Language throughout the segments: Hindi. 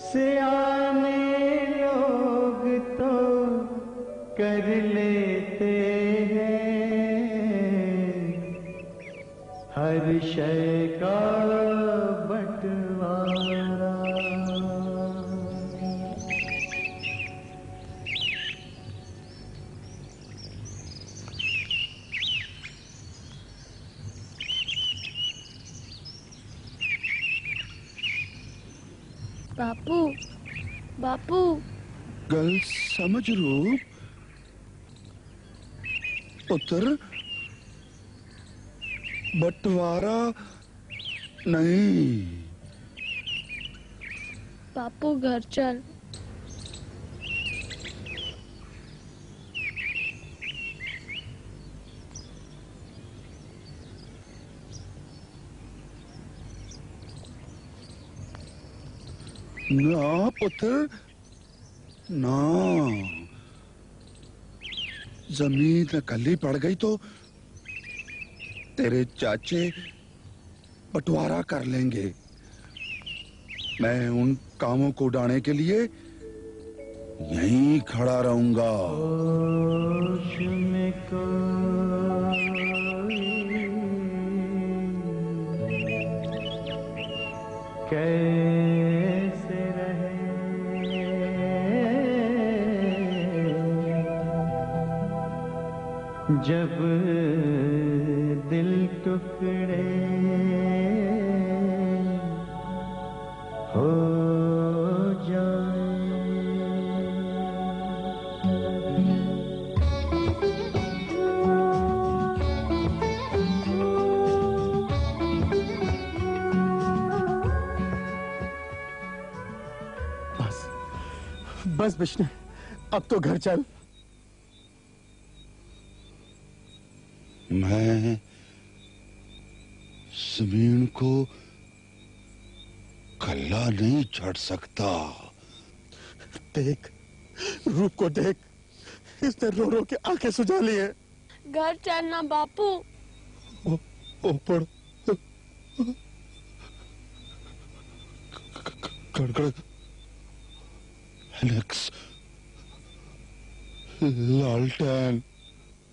सियाने लोग तो कर लेते हैं हर शय का बंटवारा। बापू, बापू। गल समझ रूप पुत्र, बंटवारा नहीं। बापू घर चल। ना पुत्र ना, जमीन कल्ली पड़ गई तो तेरे चाचे बंटवारा कर लेंगे। मैं उन कामों को उड़ाने के लिए यहीं खड़ा रहूंगा। होश में कैसे रहे जब दिल टुकड़े हो जाए। बस विष्णु, अब तो घर चल। मैं जमीन को कल्ला नहीं छड़ सकता। देख, रूप को देख, इसने रो रो के आंखें सुझा ली है। घर चलना बापू। ऊपर कड़कड़ एलेक्स, लालटेन।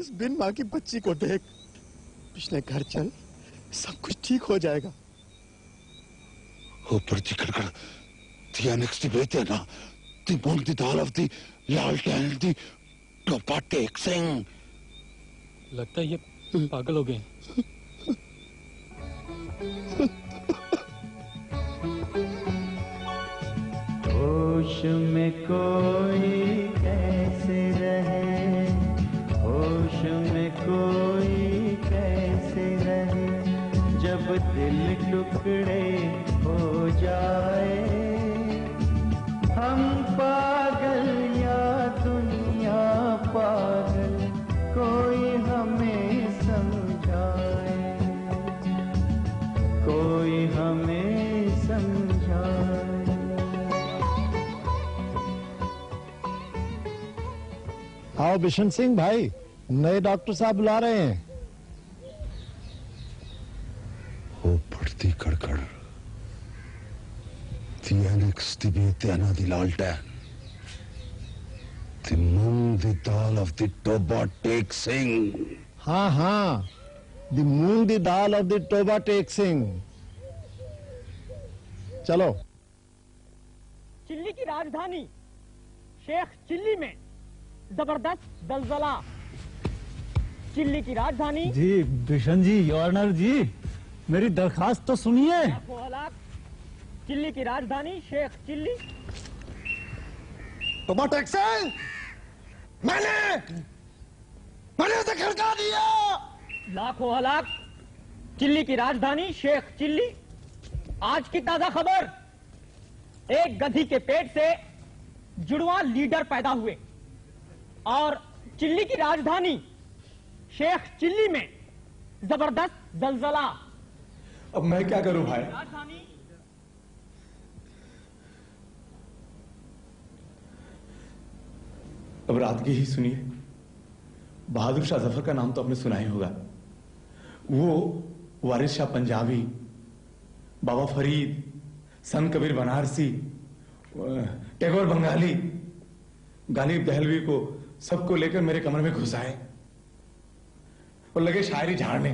इस बिन माँ की बच्ची को देख। पिछले घर चल, सब कुछ ठीक हो जाएगा। ऊपर दी कड़कड़, दी एलेक्स दी बेटे ना, दी मूंग दी दाल दी लालटेन दी टोपा टेक सिंह। लगता है ये पागल हो गए। होश में कोई कैसे रहे, होश में कोई कैसे रहे जब दिल टुकड़े हो जाए। हम पागल या दुनिया पागल, कोई हमें समझाए, कोई हमें समझाए। आओ बिशन सिंह भाई, नए डॉक्टर साहब बुला रहे हैं। वो पड़ती कड़कड़, दी एलेक्स दी बेटे ना दी लालटेन, the moong the dal of the Toba Tek Singh. हाँ हाँ, the moong the dal of the Toba Tek Singh. चलो। चिल्ली की राजधानी शेख चिल्ली में जबरदस्त दलदला। चिल्ली की राजधानी जी बिशन जी, गवर्नर जी, मेरी दरखास्त तो सुनिए। चिल्ली की राजधानी शेख चिल्ली। टोबा टेक सिंह, मैंने उसे खड़का दिया। लाखों हलाक। चिल्ली की राजधानी शेख चिल्ली। आज की ताजा खबर, एक गधी के पेट से जुड़वा लीडर पैदा हुए और चिल्ली की राजधानी शेख चिल्ली में जबरदस्त जलजला। अब मैं क्या करूं भाई? राजधानी अब रात की ही सुनिए। बहादुर शाह जफर का नाम तो आपने सुना ही होगा। वो वारिस शाह पंजाबी, बाबा फरीद, संत कबीर बनारसी, टैगोर बंगाली गालिब दहलवी को सबको लेकर मेरे कमरे में घुस आए और लगे शायरी झाड़ने,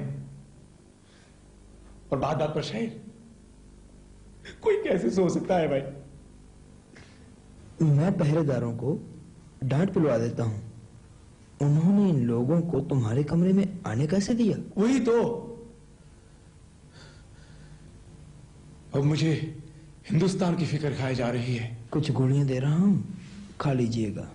और बात बात पर शायर। कोई कैसे सो सकता है भाई? मैं पहरेदारों को डांट पिलवा देता हूं, उन्होंने इन लोगों को तुम्हारे कमरे में आने कैसे दिया? वही तो। अब मुझे हिंदुस्तान की फिक्र खाई जा रही है। कुछ गोलियां दे रहा हूं, खा लीजिएगा।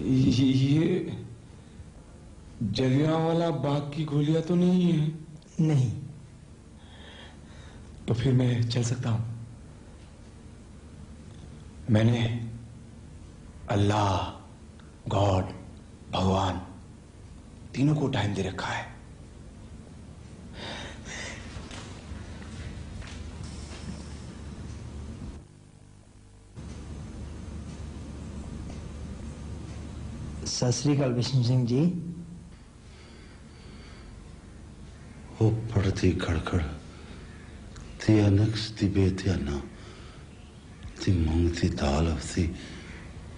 ये जलियांवाला बाग की गोलियां तो नहीं है? नहीं। तो फिर मैं चल सकता हूं? मैंने अल्लाह, गॉड, भगवान तीनों को टाइम दे रखा है। सत श्री अकाल विष्णु सिंह जी। वो पड़ती खड़खड़ थी अनक्स दी बेतियाना थी मूंगती दाल अवती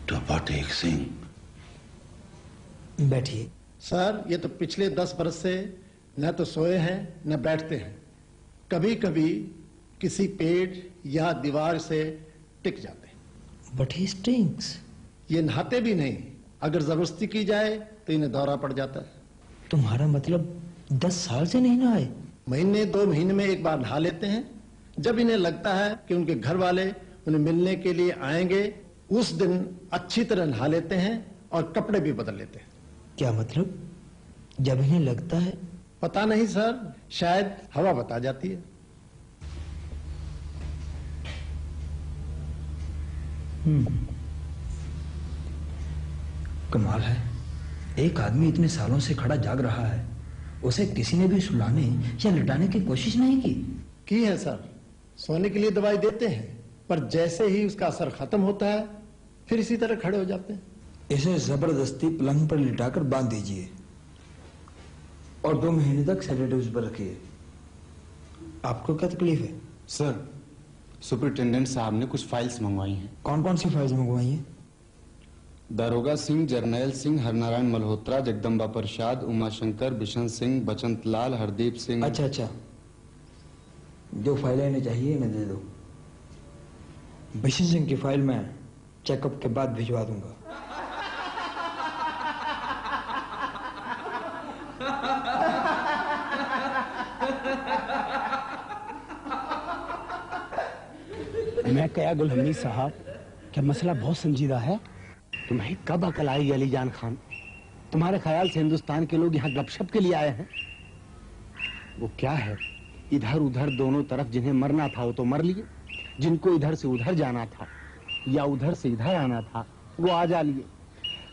टपा टेक सिंह। बैठिए। सर, ये तो पिछले 10 बरस से न तो सोए हैं न बैठते हैं। कभी कभी किसी पेड़ या दीवार से टिक जाते हैं। But he stinks. ये नहाते भी नहीं, अगर जबरदस्ती की जाए तो इन्हें दौरा पड़ जाता है। तुम्हारा मतलब 10 साल से नहीं नहाए? महीने 2 महीने में एक बार नहा लेते हैं। जब इन्हें लगता है कि उनके घर वाले उन्हें मिलने के लिए आएंगे, उस दिन अच्छी तरह नहा लेते हैं और कपड़े भी बदल लेते हैं। क्या मतलब? जब इन्हें लगता है? पता नहीं सर, शायद हवा बता जाती है। कमाल है, एक आदमी इतने सालों से खड़ा जाग रहा है, उसे किसी ने भी सुलाने या लिटाने की कोशिश नहीं की है सर। सोने के लिए दवाई देते हैं, पर जैसे ही उसका असर खत्म होता है फिर इसी तरह खड़े हो जाते हैं। इसे जबरदस्ती पलंग पर लिटाकर बांध दीजिए और 2 महीने तक सेडेटिव्स पर रखिए। आपको क्या तकलीफ है? सर, सुपरिटेंडेंट साहब ने कुछ फाइल्स मंगवाई हैं। कौन कौन सी फाइल्स मंगवाई हैं? दारोगा सिंह, जरनैल सिंह, हरनारायण मल्होत्रा, जगदम्बा प्रसाद, उमाशंकर, बिशन सिंह, बचंत लाल, हरदीप सिंह। अच्छा, जो फाइलें इन्हें चाहिए इन्हें दे दो। बिशन सिंह की फाइल मैं चेकअप के बाद भिजवा दूंगा। मैं कया गुल साहब, क्या मसला बहुत संजीदा है? तुम्हें कब अकल आई अली जान खान? तुम्हारे ख्याल से हिंदुस्तान के लोग यहाँ गपशप के लिए आए हैं? वो क्या है, इधर उधर दोनों तरफ जिन्हें मरना था वो तो मर लिए, जिनको इधर से उधर जाना था या उधर से इधर आना था वो आ जा लिए।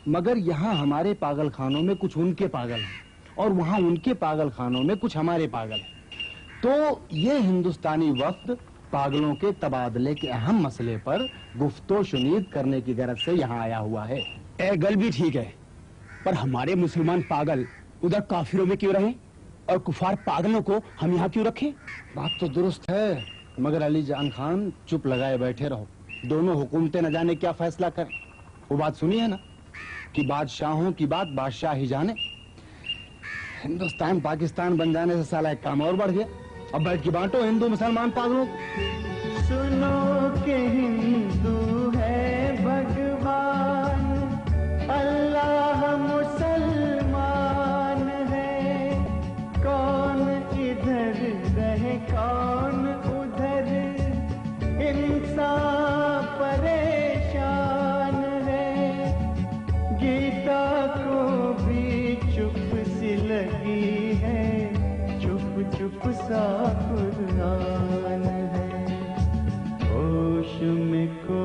मगर यहाँ हमारे पागल खानों में कुछ उनके पागल हैं और वहाँ उनके पागल खानों में कुछ हमारे पागल हैं। तो ये हिंदुस्तानी वफ्द पागलों के तबादले के अहम मसले पर गुफ्तो शुनीद करने की गरज से यहाँ आया हुआ है। ए गल भी ठीक है, पर हमारे मुसलमान पागल उधर काफिरों में क्यों रहें और कुफार पागलों को हम यहाँ क्यों रखें? बात तो दुरुस्त है, मगर अली जान खान चुप लगाए बैठे रहो। दोनों हुकूमतें न जाने क्या फैसला कर। वो बात सुनी है ना कि बादशाहों की बात बादशाह ही जाने। हिंदुस्तान पाकिस्तान बन जाने से साला एक काम और बढ़ गया। अब बैठ के बांटो हिंदू मुसलमान पागलों को। सुनो के हिंदू है भगवान, अल्लाह मुसलमान है। कौन इधर रहे कौन उधर, इंसान परेशान है। गीता को भी चुप सी लगी है, चुप सा कुरान है। होश में को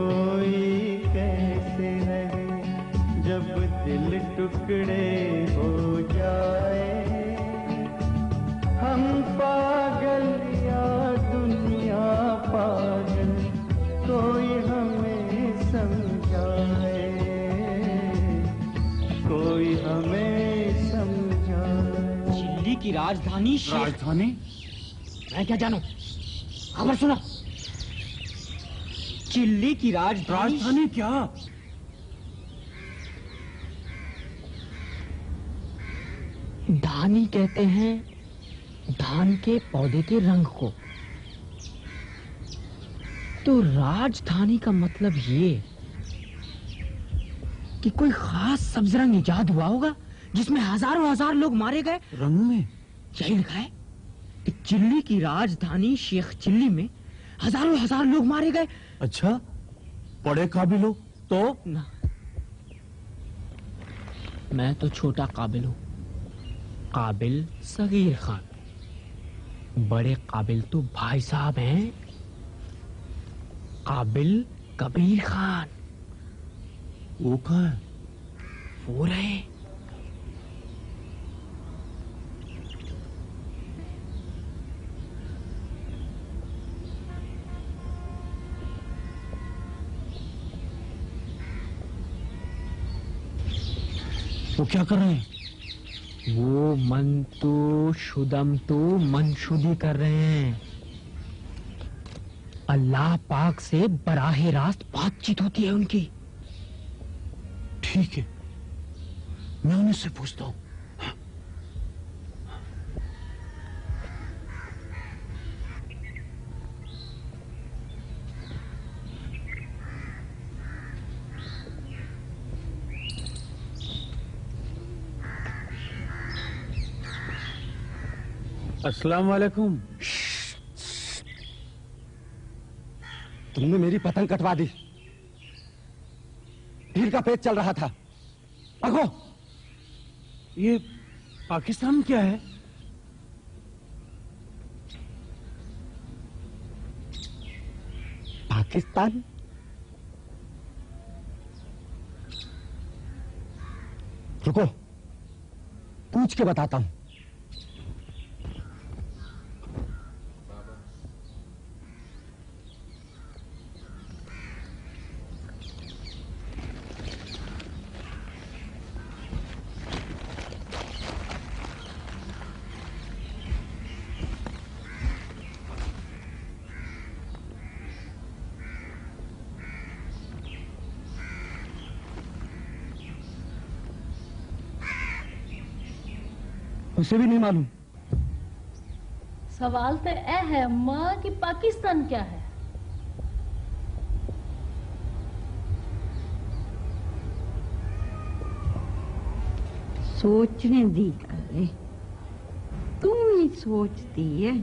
राजधानी राजधानी? मैं क्या जानू, खबर सुना। चिल्ली की राजधानी क्या? धानी कहते हैं धान के पौधे के रंग को। तो राजधानी का मतलब ये कि कोई खास सब्ज रंग इजाद हुआ होगा जिसमें हजारों हजार लोग मारे गए। रंग में यही लिखा है कि चिल्ली की राजधानी शेख चिल्ली में हजारों हजार लोग मारे गए। अच्छा, बड़े काबिल हो तो? ना, मैं तो छोटा काबिल हूं, काबिल सगीर खान। बड़े काबिल तो भाई साहब हैं, काबिल कबीर खान। वो कहाँ है? वो रहे। वो क्या कर रहे हैं? वो मन तो शुदम तो मनशुदी कर रहे हैं। अल्लाह पाक से बराहे रास्त बातचीत होती है उनकी। ठीक है, मैं उन्हीं से पूछता हूँ। अस्सलाम वालेकुम। तुमने मेरी पतंग कटवा दी। ढील का पेच चल रहा था। भागो। ये पाकिस्तान क्या है? पाकिस्तान? रुको, पूछ के बताता हूं। उसे भी नहीं मालूम। सवाल तो यह है अम्मा कि पाकिस्तान क्या है। सोचने दी गल तू ही सोचती है,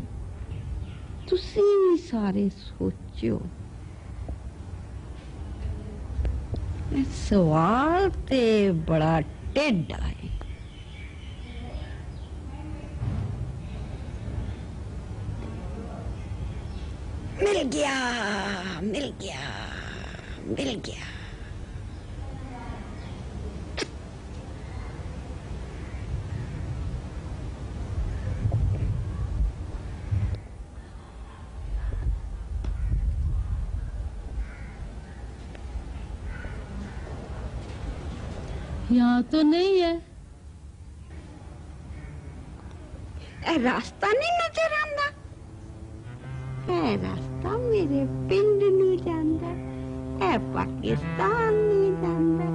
तुसी भी सारे सोचो। सवाल ते बड़ा टेढ़ा है। मिल गया, मिल गया, मिल गया। यहाँ तो नहीं है। रास्ता नहीं नजर आंदा। रास्ता मेरे पिंड नूं जांदा, पाकिस्तान नूं जांदा।